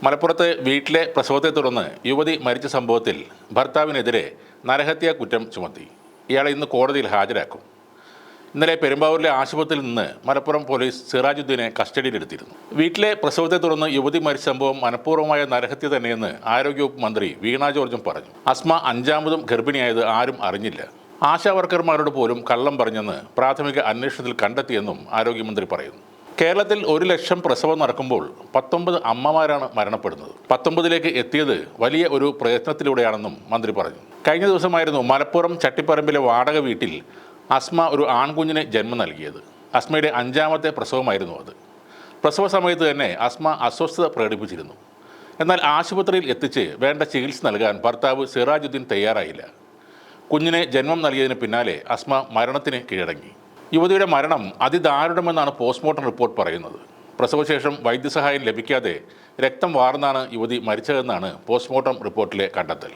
മലപ്പുറത്ത് വീട്ടിലെ പ്രസവത്തെ തുടർന്ന് യുവതി മരിച്ച സംഭവത്തിൽ ഭർത്താവിനെതിരെ നരഹത്യാ കുറ്റം ചുമത്തി. ഇയാളെ ഇന്ന് കോടതിയിൽ ഹാജരാക്കും. ഇന്നലെ പെരുമ്പാവൂരിലെ ആശുപത്രിയിൽ നിന്ന് മലപ്പുറം പോലീസ് സിറാജുദ്ദീനെ കസ്റ്റഡിയിലെടുത്തിരുന്നു. വീട്ടിലെ പ്രസവത്തെ തുടർന്ന് യുവതി മരിച്ച സംഭവം മനഃപൂർവ്വമായ നരഹത്യ തന്നെയെന്ന് ആരോഗ്യവകുപ്പ് മന്ത്രി വീണ ജോർജും പറഞ്ഞു. അസ്മ 5ാമതും ഗർഭിണിയായത് ആരും അറിഞ്ഞില്ല. ആശാവർക്കർമാരോട് പോലും കള്ളം പറഞ്ഞെന്ന് പ്രാഥമിക അന്വേഷണത്തിൽ കണ്ടെത്തിയെന്നും ആരോഗ്യമന്ത്രി പറയുന്നു. കേരളത്തിൽ 1 ലക്ഷം പ്രസവം നടക്കുമ്പോൾ 19 അമ്മമാരാണ് മരണപ്പെടുന്നത്. 19ലേക്ക് എത്തിയത് വലിയ ഒരു പ്രയത്നത്തിലൂടെയാണെന്നും മന്ത്രി പറഞ്ഞു. കഴിഞ്ഞ ദിവസമായിരുന്നു മലപ്പുറം ചട്ടിപ്പറമ്പിലെ വാടക വീട്ടിൽ അസ്മ ഒരു ആൺകുഞ്ഞിന് ജന്മം നൽകിയത്. അസ്മയുടെ 5ാമത്തെ പ്രസവമായിരുന്നു അത്. പ്രസവ സമയത്ത് തന്നെ അസ്മ അസ്വസ്ഥത പ്രകടിപ്പിച്ചിരുന്നു. എന്നാൽ ആശുപത്രിയിൽ എത്തിച്ച് വേണ്ട ചികിത്സ നൽകാൻ ഭർത്താവ് സിറാജുദ്ദീൻ തയ്യാറായില്ല. കുഞ്ഞിന് ജന്മം നൽകിയതിന് പിന്നാലെ അസ്മ മരണത്തിന് കീഴടങ്ങി. യുവതിയുടെ മരണം അതിദാരുണമെന്നാണ് പോസ്റ്റ്മോർട്ടം റിപ്പോർട്ട് പറയുന്നത്. പ്രസവശേഷം വൈദ്യസഹായം ലഭിക്കാതെ രക്തം വാർന്നാണ് യുവതി മരിച്ചതെന്നാണ് പോസ്റ്റ്മോർട്ടം റിപ്പോർട്ടിലെ കണ്ടെത്തൽ.